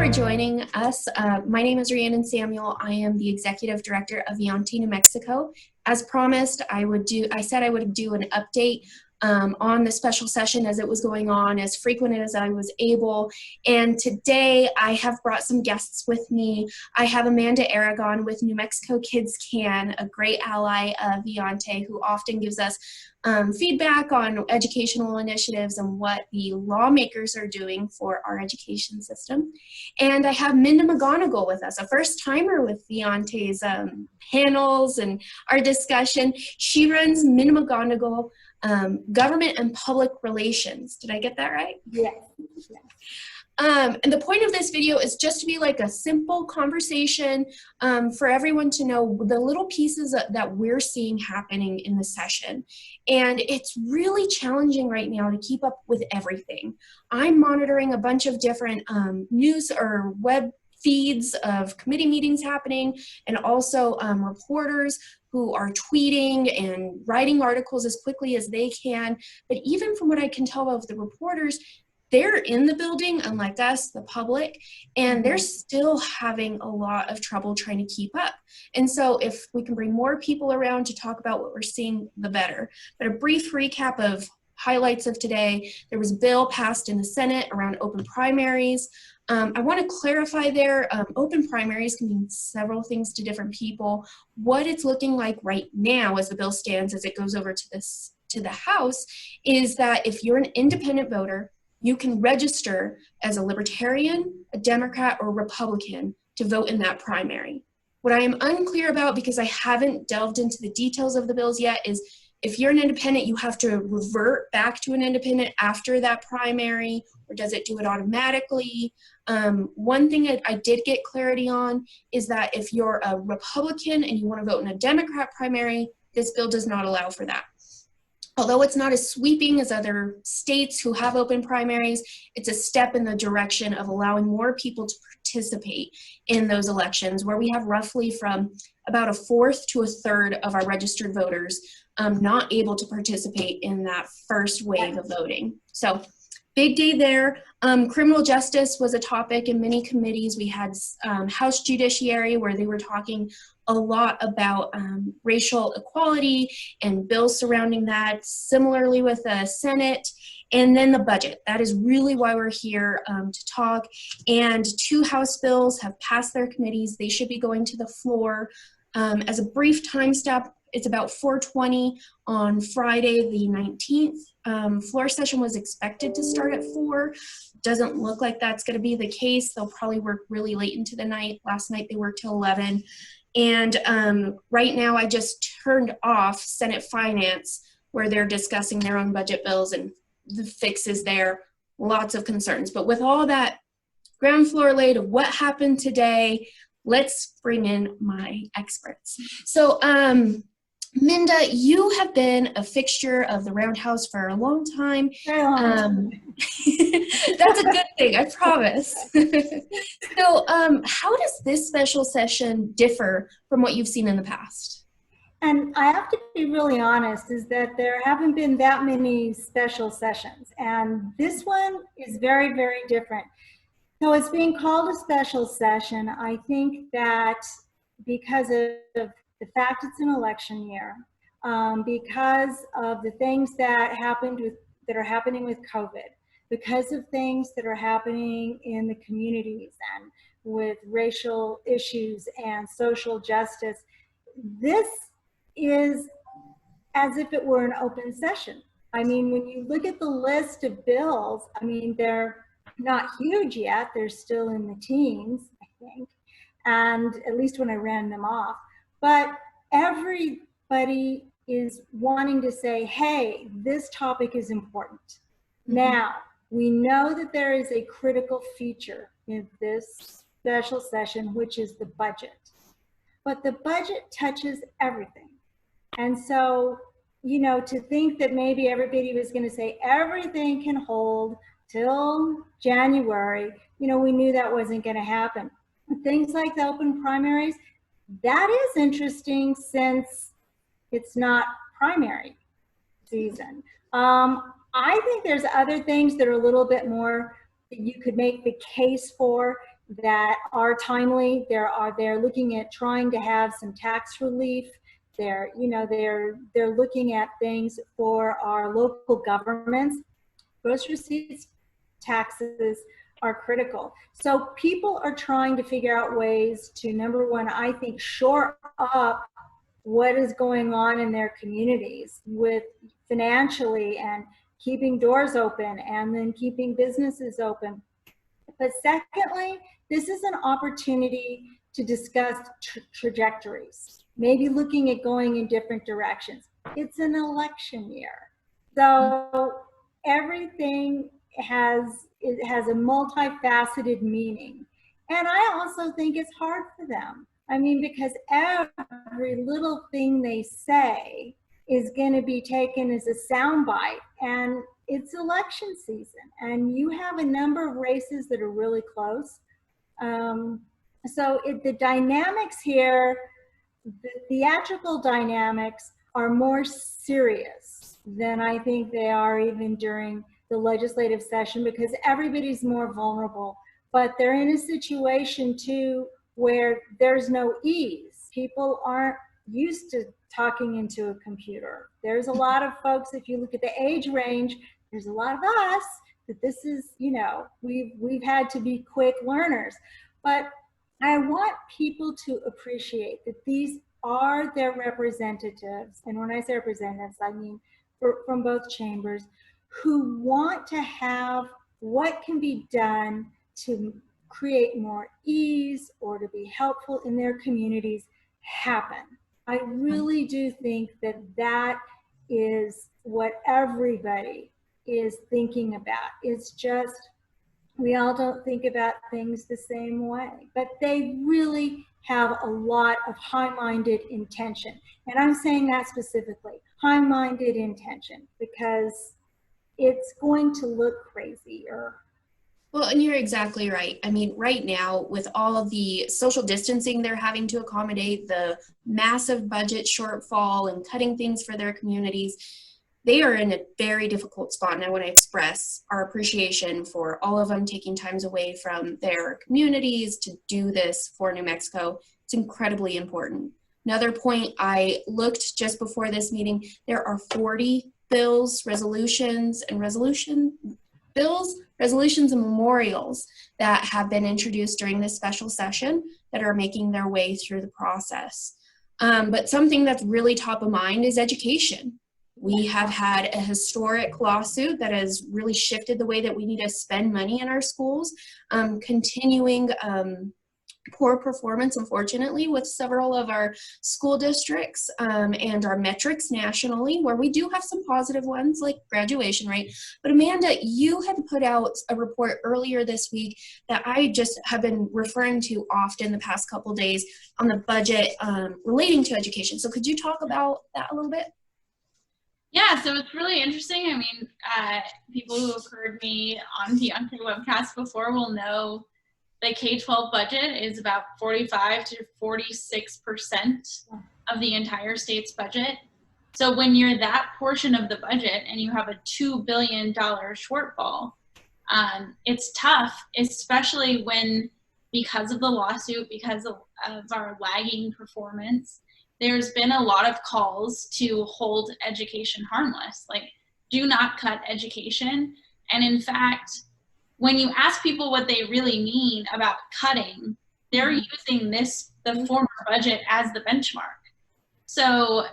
for joining us. My name is Rhiannon Samuel. I am the Executive Director of Viante, New Mexico. As promised, I said I would do an update on the special session as it was going on, as frequent as I was able. And today I have brought some guests with me. I have Minda Aragon with NewMexicoKidsCAN, a great ally of Viante, who often gives us feedback on educational initiatives and what the lawmakers are doing for our education system. And I have Minda McGonagle with us, a first timer with Viante's panels and our discussion. She runs Minda McGonagle Government and Public Relations. Did I get that right? Yes. And the point of this video is just to be like a simple conversation for everyone to know the little pieces that we're seeing happening in the session. And it's really challenging right now to keep up with everything. I'm monitoring a bunch of different news or web feeds of committee meetings happening, and also reporters who are tweeting and writing articles as quickly as they can. But even from what I can tell of the reporters, they're in the building, unlike us, the public, and they're still having a lot of trouble trying to keep up. And so if we can bring more people around to talk about what we're seeing, the better. But a brief recap of highlights of today: there was a bill passed in the Senate around open primaries. I want to clarify there, open primaries can mean several things to different people. What it's looking like right now as the bill stands, as it goes over to the House, is that if you're an independent voter, you can register as a Libertarian, a Democrat, or Republican to vote in that primary. What I am unclear about, because I haven't delved into the details of the bills yet, is if you're an independent, you have to revert back to an independent after that primary, or does it do it automatically? One thing I did get clarity on is that if you're a Republican and you want to vote in a Democrat primary, this bill does not allow for that. Although it's not as sweeping as other states who have open primaries, it's a step in the direction of allowing more people to participate in those elections, where we have roughly from about a fourth to a third of our registered voters not able to participate in that first wave of voting. So big day there. Criminal justice was a topic in many committees. We had House Judiciary, where they were talking a lot about racial equality and bills surrounding that, similarly with the Senate, and then the budget. That is really why we're here to talk. And 2 House bills have passed their committees. They should be going to the floor. As a brief time step, it's about 4:20 on Friday the 19th. Floor session was expected to start at 4. Doesn't look like that's going to be the case. They'll probably work really late into the night. Last night they worked till 11. And right now I just turned off Senate Finance, where they're discussing their own budget bills and the fixes there. Lots of concerns. But with all that ground floor laid of what happened today, let's bring in my experts. So Minda, you have been a fixture of the Roundhouse for a long time. That's a good thing, I promise. So how does this special session differ from what you've seen in the past? And I have to be really honest, is that there haven't been that many special sessions. And this one is very, very different. So it's being called a special session. I think that because of the fact it's an election year, because of the things that are happening with COVID, because of things that are happening in the communities and with racial issues and social justice, this is as if it were an open session. I mean, when you look at the list of bills, I mean, they're not huge yet. They're still in the teens, I think, and at least when I ran them off. But everybody is wanting to say, hey, this topic is important. Now, we know that there is a critical feature in this special session, which is the budget. But the budget touches everything. And so, you know, to think that maybe everybody was going to say everything can hold till January, you know, we knew that wasn't going to happen. Things like the open primaries, that is interesting since it's not primary season. I think there's other things that are a little bit more that you could make the case for. that are timely. They're looking at trying to have some tax relief. They're looking at things for our local governments. Gross receipts, taxes are critical. So people are trying to figure out ways to, number one, I think, shore up what is going on in their communities with financially and keeping doors open and then keeping businesses open. But secondly, this is an opportunity to discuss trajectories, maybe looking at going in different directions. It's an election year. So everything has a multifaceted meaning. And I also think it's hard for them. I mean, because every little thing they say is going to be taken as a soundbite, and it's election season, and you have a number of races that are really close. So the dynamics here, the theatrical dynamics, are more serious than I think they are even during the legislative session, because everybody's more vulnerable. But they're in a situation too where there's no ease. People aren't used to talking into a computer. There's a lot of folks, if you look at the age range, there's a lot of us that this is, we've had to be quick learners. But I want people to appreciate that these are their representatives. And when I say representatives, I mean from both chambers, who want to have what can be done to create more ease or to be helpful in their communities happen. I really do think that that is what everybody is thinking about. It's just, we all don't think about things the same way, but they really have a lot of high-minded intention. And I'm saying that specifically, high-minded intention, because it's going to look crazier. Well, and you're exactly right. I mean, right now, with all of the social distancing they're having to accommodate, the massive budget shortfall and cutting things for their communities, they are in a very difficult spot. And I want to express our appreciation for all of them taking times away from their communities to do this for New Mexico. It's incredibly important. Another point, I looked just before this meeting, there are 40 bills, resolutions, and memorials that have been introduced during this special session that are making their way through the process. But something that's really top of mind is education. We have had a historic lawsuit that has really shifted the way that we need to spend money in our schools, continuing poor performance, unfortunately, with several of our school districts and our metrics nationally, where we do have some positive ones like graduation rate. But Amanda, you had put out a report earlier this week that I just have been referring to often the past couple of days on the budget relating to education. So could you talk about that a little bit? Yeah, so it's really interesting. I mean, people who have heard me on Viante webcasts before will know the K-12 budget is about 45 to 46% of the entire state's budget. So when you're that portion of the budget and you have a $2 billion shortfall, it's tough, especially when, because of the lawsuit, because of our lagging performance, there's been a lot of calls to hold education harmless, like do not cut education. And in fact, when you ask people what they really mean about cutting, they're using the former budget as the benchmark. So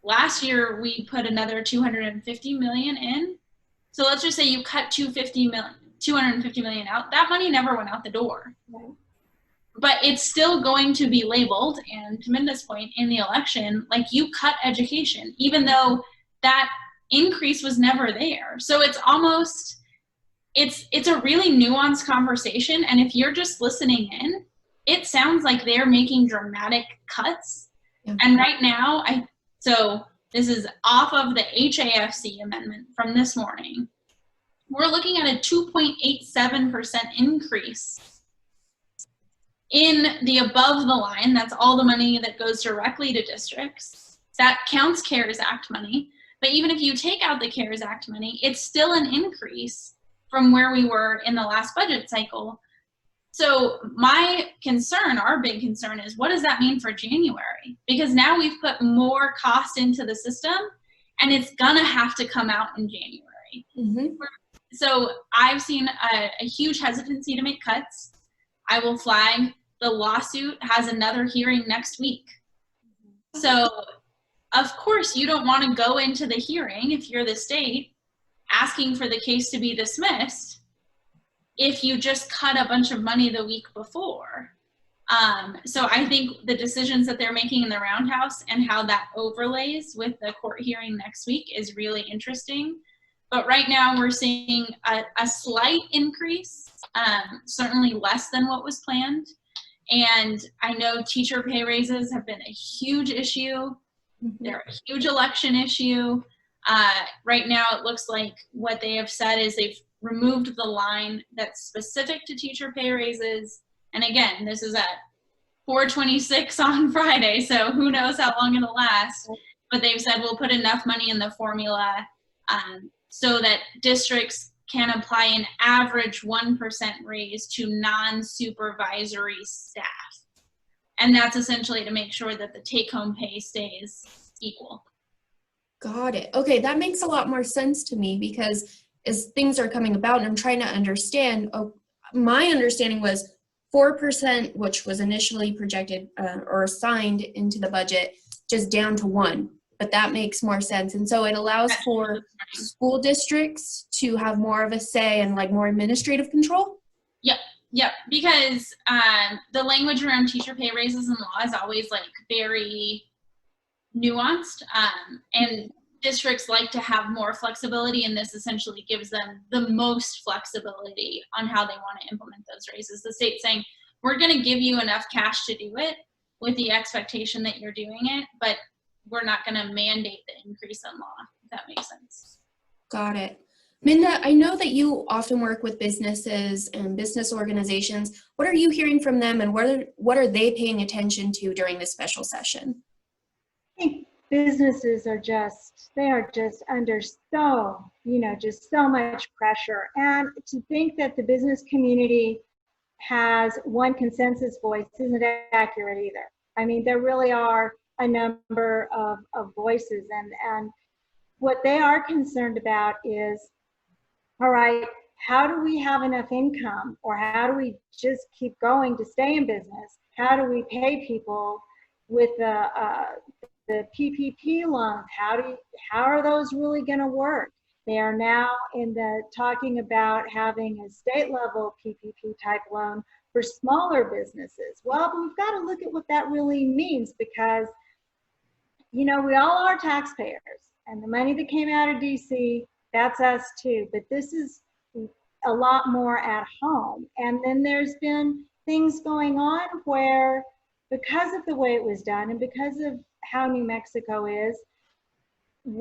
last year we put another $250 million in. So let's just say you cut $250 million out. That money never went out the door. Right. But it's still going to be labeled, and to Minda's point, in the election, like you cut education, even though that increase was never there. So it's almost, it's a really nuanced conversation, and if you're just listening in, it sounds like they're making dramatic cuts. Yeah. And right now, so this is off of the HAFC amendment from this morning. We're looking at a 2.87% increase in the above the line. That's all the money that goes directly to districts. That counts CARES Act money. But even if you take out the CARES Act money, it's still an increase from where we were in the last budget cycle. So my concern, our big concern, is what does that mean for January? Because now we've put more cost into the system, and it's gonna have to come out in January. Mm-hmm. So I've seen a huge hesitancy to make cuts. I will flag the lawsuit has another hearing next week. So of course you don't want to go into the hearing if you're the state asking for the case to be dismissed if you just cut a bunch of money the week before. So I think the decisions that they're making in the roundhouse and how that overlays with the court hearing next week is really interesting. But right now we're seeing a slight increase, certainly less than what was planned. And I know teacher pay raises have been a huge issue. They're a huge election issue. Right now it looks like what they have said is they've removed the line that's specific to teacher pay raises. And again, this is at 4/26 on Friday, so who knows how long it'll last. But they've said we'll put enough money in the formula so that districts can apply an average 1% raise to non-supervisory staff. And that's essentially to make sure that the take-home pay stays equal. Got it. Okay, that makes a lot more sense to me, because as things are coming about and I'm trying to understand, my understanding was 4%, which was initially projected or assigned into the budget, just down to 1%. But that makes more sense. And so it allows for school districts to have more of a say and like more administrative control? Yep, because the language around teacher pay raises in law is always like very nuanced, and districts like to have more flexibility, and this essentially gives them the most flexibility on how they want to implement those raises. The state's saying, we're going to give you enough cash to do it with the expectation that you're doing it, but we're not going to mandate the increase in law, if that makes sense. Got it. Minda, I know that you often work with businesses and business organizations. What are you hearing from them, and what are they paying attention to during this special session? I think businesses are just under just so much pressure. And to think that the business community has one consensus voice isn't accurate either. I mean, there really are a number of voices, and what they are concerned about is, all right, how do we have enough income, or how do we just keep going to stay in business? How do we pay people with the PPP loans? How are those really going to work? They are now talking about having a state level PPP type loan for smaller businesses. Well, but we've got to look at what that really means, because we all are taxpayers, and the money that came out of DC, that's us too. But this is a lot more at home. And then there's been things going on where, because of the way it was done and because of how New Mexico is,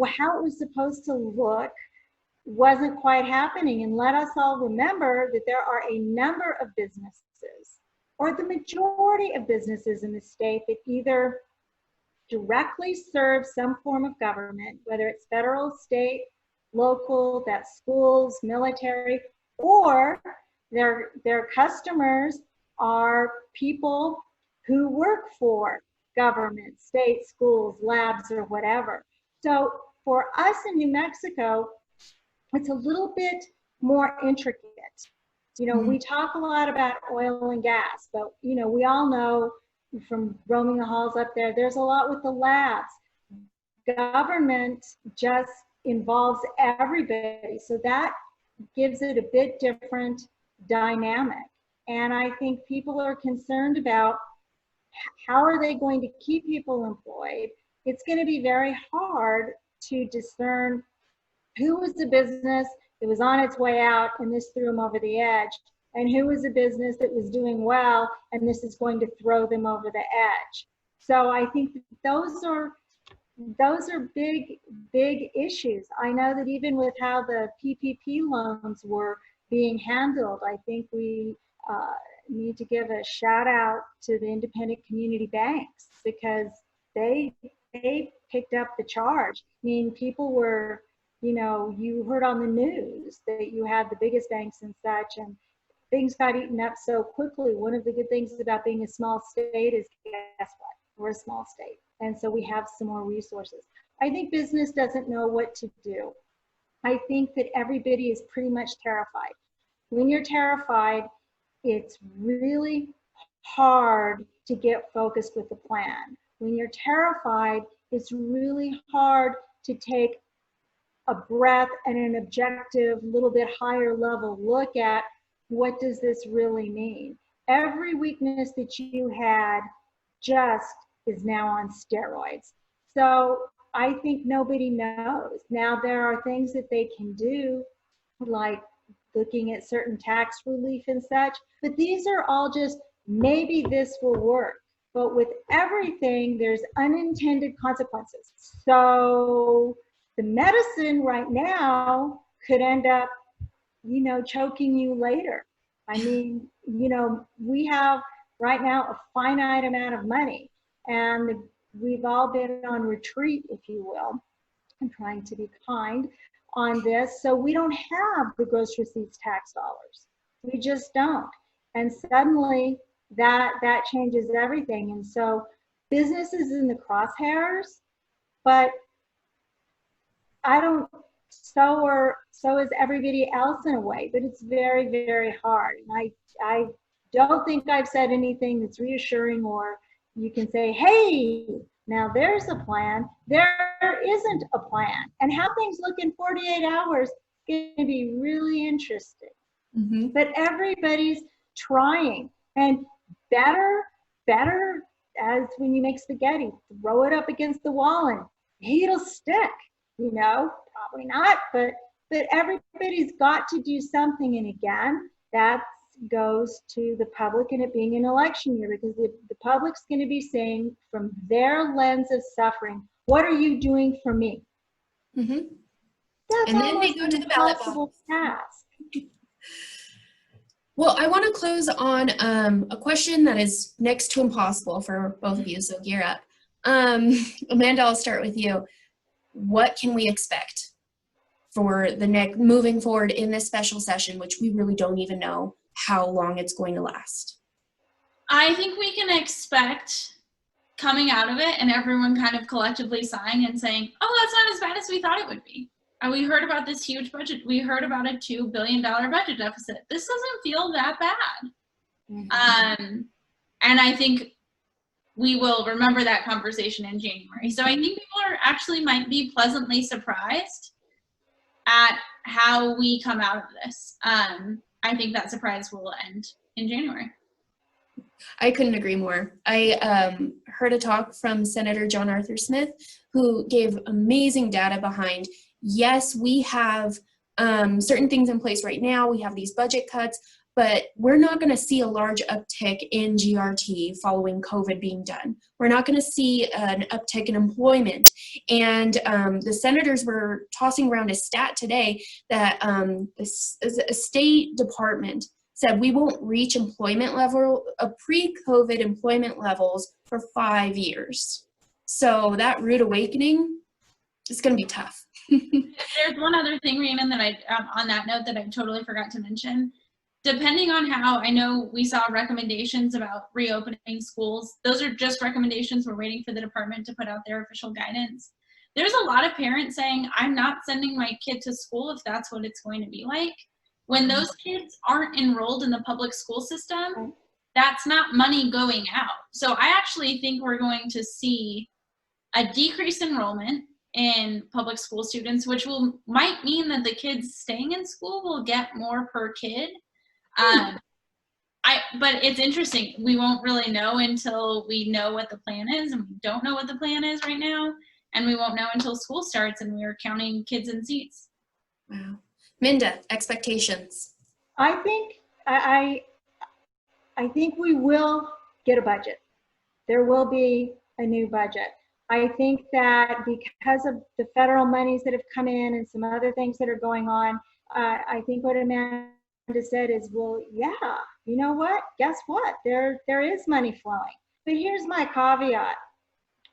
how it was supposed to look wasn't quite happening. And let us all remember that there are a number of businesses, or the majority of businesses in the state, that either directly serve some form of government, whether it's federal, state, local, that's schools, military, or their customers are people who work for government, state, schools, labs, or whatever. So for us in New Mexico, it's a little bit more intricate. We talk a lot about oil and gas, but we all know from roaming the halls up there, there's a lot with the labs. Government just involves everybody, so that gives it a bit different dynamic. And I think people are concerned about how are they going to keep people employed. It's going to be very hard to discern who was the business that was on its way out and this threw them over the edge, and who was a business that was doing well and this is going to throw them over the edge. So I think that those are big issues. I know that even with how the PPP loans were being handled, I think we need to give a shout out to the independent community banks, because they picked up the charge. I mean, people were, you heard on the news that you had the biggest banks and such, and things got eaten up so quickly. One of the good things about being a small state is, guess what? We're a small state. And so we have some more resources. I think business doesn't know what to do. I think that everybody is pretty much terrified. When you're terrified, it's really hard to get focused with the plan. When you're terrified, it's really hard to take a breath and an objective, little bit higher level look at what does this really mean. Every weakness that you had just is now on steroids. So I think nobody knows. Now there are things that they can do, like looking at certain tax relief and such, but these are all just, maybe this will work. But with everything, there's unintended consequences. So the medicine right now could end up, you know, choking you later. I mean, you know, we have right now a finite amount of money, and we've all been on retreat, if you will. I'm trying to be kind on this. So we don't have the gross receipts tax dollars. We just don't. And suddenly that changes everything. And so business is in the crosshairs, but I don't, so is everybody else in a way, but it's very, very hard. And I don't think I've said anything that's reassuring, or you can say, hey, now there's a plan. There isn't a plan. And how things look in 48 hours is going to be really interesting. Mm-hmm. But everybody's trying. And better, as when you make spaghetti, throw it up against the wall and it'll stick. You know, probably not, but everybody's got to do something. And again, that goes to the public and it being an election year, because the public's going to be saying from their lens of suffering, what are you doing for me? Mm-hmm. That's and then they go to the ballot box. Task. Well, I want to close on a question that is next to impossible for both of you, so gear up. Amanda, I'll start with you. What can we expect for the next, moving forward in this special session, which we really don't even know how long it's going to last? I think we can expect coming out of it and everyone kind of collectively sighing and saying, oh, that's not as bad as we thought it would be. And we heard about this huge budget. We heard about a $2 billion budget deficit. This doesn't feel that bad. Mm-hmm. And I think we will remember that conversation in January. So I think people are actually might be pleasantly surprised at how we come out of this. I think that surprise will end in January. I couldn't agree more. I heard a talk from Senator John Arthur Smith, who gave amazing data behind, yes, we have certain things in place right now. We have these budget cuts, but we're not going to see a large uptick in GRT following COVID being done. We're not going to see an uptick in employment. And the senators were tossing around a stat today that a state department said we won't reach employment level of pre-COVID employment levels for 5 years. So that rude awakening is going to be tough. There's one other thing, Rhiannon, that on that note that I totally forgot to mention. Depending on how, I know we saw recommendations about reopening schools. Those are just recommendations. We're waiting for the department to put out their official guidance. There's a lot of parents saying, I'm not sending my kid to school if that's what it's going to be like. When those kids aren't enrolled in the public school system, that's not money going out. So I actually think we're going to see a decreased enrollment in public school students, which might mean that the kids staying in school will get more per kid. But it's interesting. We won't really know until we know what the plan is, and we don't know what the plan is right now, and we won't know until school starts and we're counting kids in seats. Wow. Minda, expectations. I think we will get a budget. There will be a new budget. I think that because of the federal monies that have come in and some other things that are going on, I think what Amanda said is, well, yeah, you know what? Guess what? There is money flowing. But here's my caveat.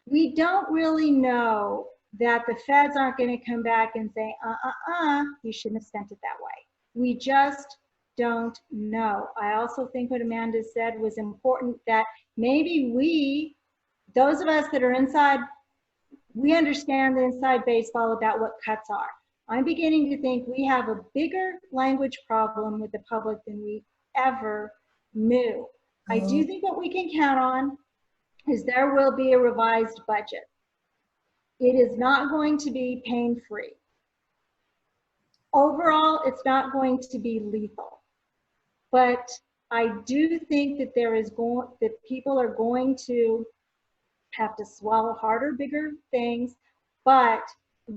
We don't really know that the feds aren't going to come back and say, you shouldn't have spent it that way. We just don't know. I also think what Amanda said was important, that maybe those of us that are inside, we understand the inside baseball about what cuts are. I'm beginning to think we have a bigger language problem with the public than we ever knew. I do think what we can count on is there will be a revised budget. It is not going to be pain-free. Overall, it's not going to be lethal. But I do think that that people are going to have to swallow harder, bigger things, but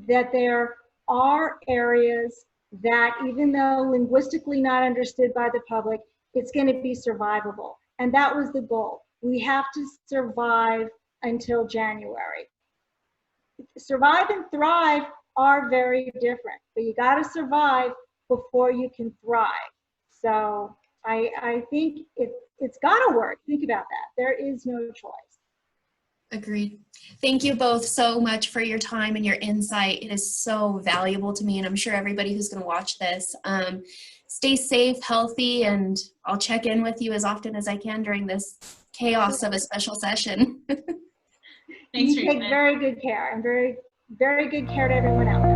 that there are areas that, even though linguistically not understood by the public, it's going to be survivable. And that was the goal. We have to survive until January. Survive and thrive are very different, but you got to survive before you can thrive. So I think it's got to work. Think about that. There is no choice. Agreed. Thank you both so much for your time and your insight. It is so valuable to me, and I'm sure everybody who's going to watch this. Stay safe, healthy, and I'll check in with you as often as I can during this chaos of a special session. Thanks, You take very good care, and very, very good care to everyone else.